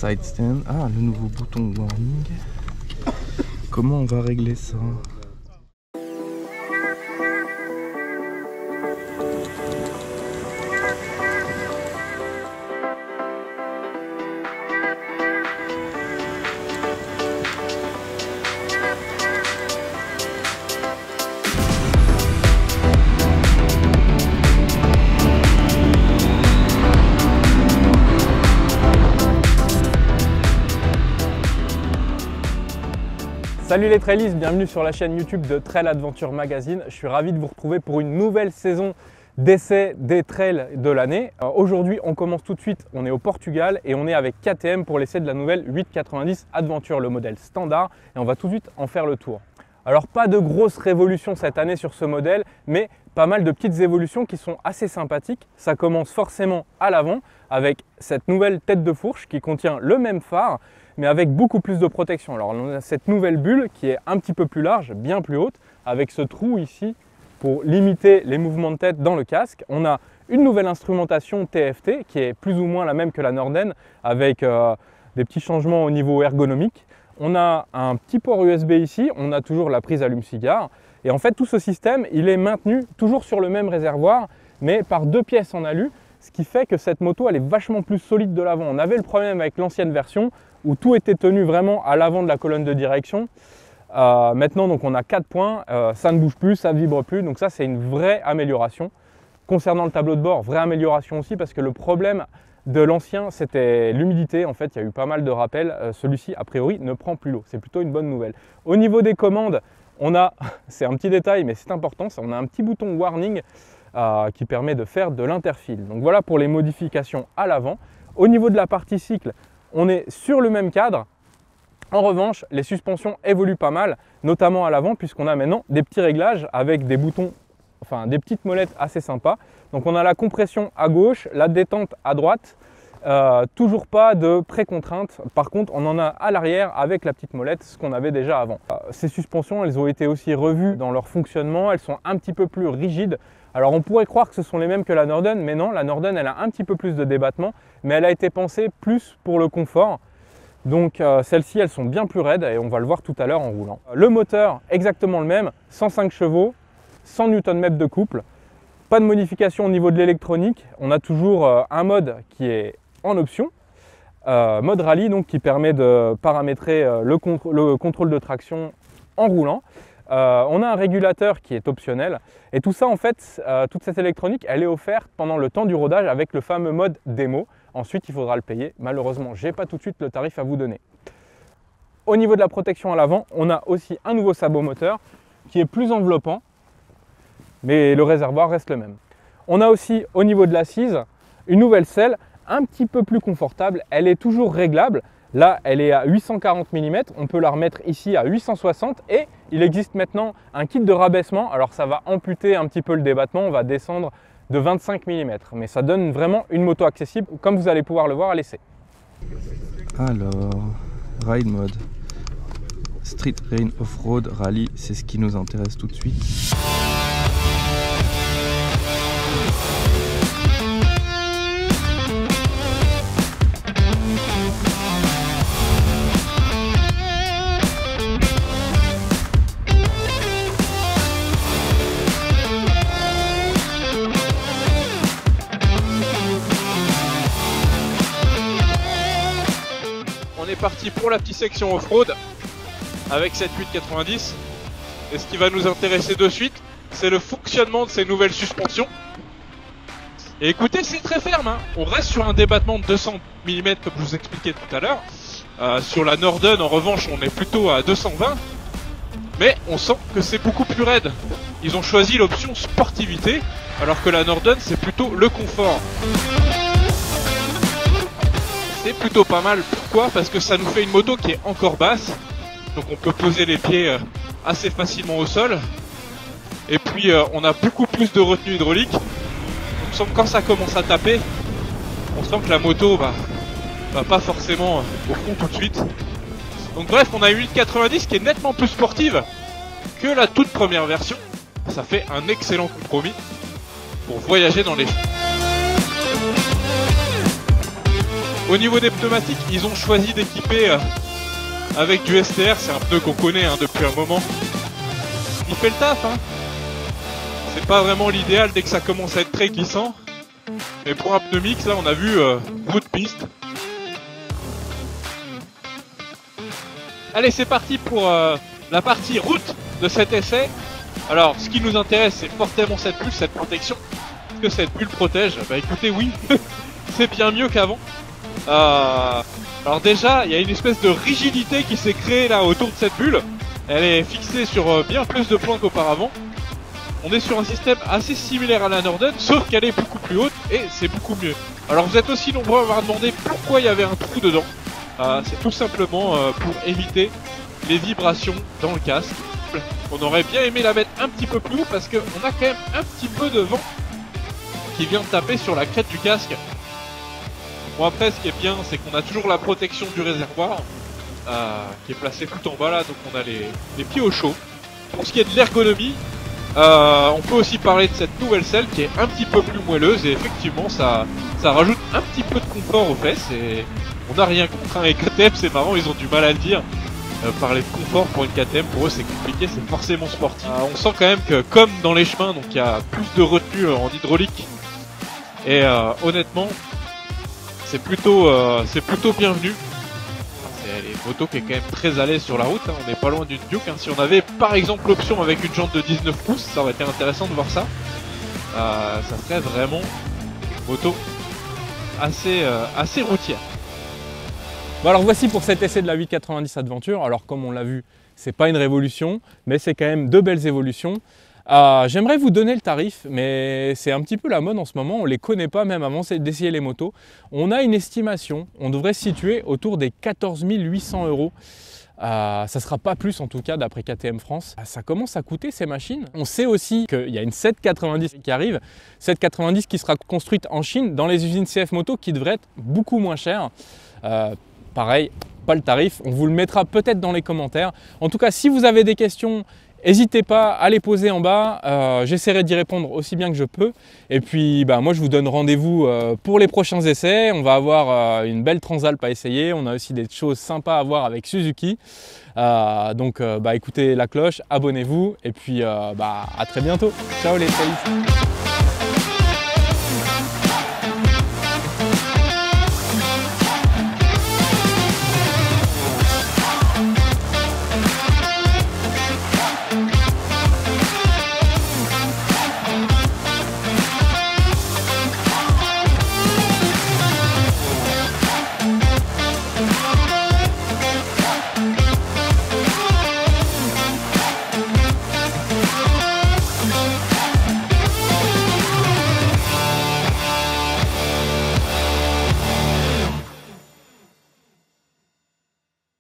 Side stand. Ah, le nouveau bouton warning. Comment on va régler ça? Salut les trailistes, bienvenue sur la chaîne YouTube de Trail Adventure Magazine. Je suis ravi de vous retrouver pour une nouvelle saison d'essai des trails de l'année. Aujourd'hui, on commence tout de suite, on est au Portugal et on est avec KTM pour l'essai de la nouvelle 890 Adventure, le modèle standard, et on va tout de suite en faire le tour. Alors pas de grosses révolutions cette année sur ce modèle, mais pas mal de petites évolutions qui sont assez sympathiques. Ça commence forcément à l'avant avec cette nouvelle tête de fourche qui contient le même phare, mais avec beaucoup plus de protection. Alors on a cette nouvelle bulle qui est un petit peu plus large, bien plus haute, avec ce trou ici pour limiter les mouvements de tête dans le casque. On a une nouvelle instrumentation TFT qui est plus ou moins la même que la Norden, avec des petits changements au niveau ergonomique. On a un petit port USB ici, on a toujours la prise allume-cigare. Et en fait tout ce système il est maintenu toujours sur le même réservoir, mais par deux pièces en alu, ce qui fait que cette moto elle est vachement plus solide de l'avant. On avait le problème avec l'ancienne version où tout était tenu vraiment à l'avant de la colonne de direction. Maintenant donc on a 4 points, ça ne bouge plus, ça ne vibre plus, donc ça c'est une vraie amélioration. Concernant le tableau de bord, vraie amélioration aussi parce que le problème de l'ancien c'était l'humidité. En fait il y a eu pas mal de rappels, celui-ci a priori ne prend plus l'eau, c'est plutôt une bonne nouvelle. Au niveau des commandes, on a, c'est un petit détail mais c'est important, on a un petit bouton warning qui permet de faire de l'interfile. Donc voilà pour les modifications à l'avant. Au niveau de la partie cycle, on est sur le même cadre. En revanche, les suspensions évoluent pas mal, notamment à l'avant, puisqu'on a maintenant des petits réglages avec des boutons, enfin des petites molettes assez sympas. Donc on a la compression à gauche, la détente à droite, toujours pas de pré-contrainte. Par contre, on en a à l'arrière avec la petite molette, ce qu'on avait déjà avant. Ces suspensions, elles ont été aussi revues dans leur fonctionnement, elles sont un petit peu plus rigides. Alors on pourrait croire que ce sont les mêmes que la Norden, mais non, la Norden elle a un petit peu plus de débattement, mais elle a été pensée plus pour le confort. Donc celles-ci elles sont bien plus raides et on va le voir tout à l'heure en roulant. Le moteur exactement le même, 105 chevaux, 100 Nm de couple. Pas de modification au niveau de l'électronique, on a toujours un mode qui est en option, mode rallye donc qui permet de paramétrer le contrôle de traction en roulant. On a un régulateur qui est optionnel et tout ça en fait, toute cette électronique elle est offerte pendant le temps du rodage avec le fameux mode démo. Ensuite il faudra le payer, malheureusement j'ai pas tout de suite le tarif à vous donner. Au niveau de la protection à l'avant, on a aussi un nouveau sabot moteur qui est plus enveloppant, mais le réservoir reste le même. On a aussi au niveau de l'assise une nouvelle selle un petit peu plus confortable, elle est toujours réglable. Là, elle est à 840 mm, on peut la remettre ici à 860 et il existe maintenant un kit de rabaissement. Alors ça va amputer un petit peu le débattement, on va descendre de 25 mm, mais ça donne vraiment une moto accessible comme vous allez pouvoir le voir à l'essai. Alors, Ride Mode, Street Rain Off-Road, Rallye, c'est ce qui nous intéresse tout de suite. Parti pour la petite section off-road avec cette 890 et ce qui va nous intéresser de suite c'est le fonctionnement de ces nouvelles suspensions. Et écoutez, c'est très ferme hein. On reste sur un débattement de 200 mm comme je vous expliquais tout à l'heure. Sur la Norden en revanche on est plutôt à 220, mais on sent que c'est beaucoup plus raide. Ils ont choisi l'option sportivité alors que la Norden c'est plutôt le confort. C'est plutôt pas mal, pourquoi? Parce que ça nous fait une moto qui est encore basse, donc on peut poser les pieds assez facilement au sol, et puis on a beaucoup plus de retenue hydraulique, donc quand ça commence à taper, on sent que la moto va pas forcément au fond tout de suite. Donc bref, on a une 890 qui est nettement plus sportive que la toute première version, ça fait un excellent compromis pour voyager dans les champs. Au niveau des pneumatiques, ils ont choisi d'équiper avec du STR, c'est un pneu qu'on connaît depuis un moment. Il fait le taf, hein. C'est pas vraiment l'idéal dès que ça commence à être très glissant. Mais pour un pneu mix, là on a vu bout de piste. Allez, c'est parti pour la partie route de cet essai. Alors, ce qui nous intéresse, c'est forcément cette bulle, cette protection. Est-ce que cette bulle protège? Bah écoutez, oui, c'est bien mieux qu'avant. Alors déjà, il y a une espèce de rigidité qui s'est créée là autour de cette bulle. Elle est fixée sur bien plus de points qu'auparavant. On est sur un système assez similaire à la Norden, sauf qu'elle est beaucoup plus haute et c'est beaucoup mieux. Alors vous êtes aussi nombreux à m'avoir demandé pourquoi il y avait un trou dedans. C'est tout simplement pour éviter les vibrations dans le casque. On aurait bien aimé la mettre un petit peu plus haut parce qu'on a quand même un petit peu de vent qui vient taper sur la crête du casque. Bon, après, ce qui est bien, c'est qu'on a toujours la protection du réservoir qui est placée tout en bas là, donc on a les pieds au chaud. Pour ce qui est de l'ergonomie, on peut aussi parler de cette nouvelle selle qui est un petit peu plus moelleuse et effectivement ça rajoute un petit peu de confort aux fesses et on n'a rien contre un KTM, c'est marrant, ils ont du mal à le dire. Parler de confort pour une KTM, pour eux c'est compliqué, c'est forcément sportif. On sent quand même que comme dans les chemins, donc il y a plus de retenue en hydraulique et honnêtement c'est plutôt bienvenu. C'est une moto qui est quand même très à l'aise sur la route, hein. On n'est pas loin d'une Duke, hein. Si on avait par exemple l'option avec une jante de 19 pouces, ça aurait été intéressant de voir ça. Ça serait vraiment une moto assez routière. Bon alors voici pour cet essai de la 890 Adventure. Alors comme on l'a vu, c'est pas une révolution, mais c'est quand même deux belles évolutions. J'aimerais vous donner le tarif, mais c'est un petit peu la mode en ce moment, on ne les connaît pas même avant d'essayer les motos. On a une estimation, on devrait se situer autour des 14 800 €. Ça ne sera pas plus en tout cas d'après KTM France. Ça commence à coûter ces machines. On sait aussi qu'il y a une 790 qui arrive, 790 qui sera construite en Chine dans les usines CF Moto qui devrait être beaucoup moins chère. Pareil, pas le tarif, on vous le mettra peut-être dans les commentaires. En tout cas, si vous avez des questions, n'hésitez pas à les poser en bas, j'essaierai d'y répondre aussi bien que je peux. Et puis moi je vous donne rendez-vous pour les prochains essais. On va avoir une belle Transalp à essayer, on a aussi des choses sympas à voir avec Suzuki. Donc écoutez la cloche, abonnez-vous et puis à très bientôt. Ciao les salut.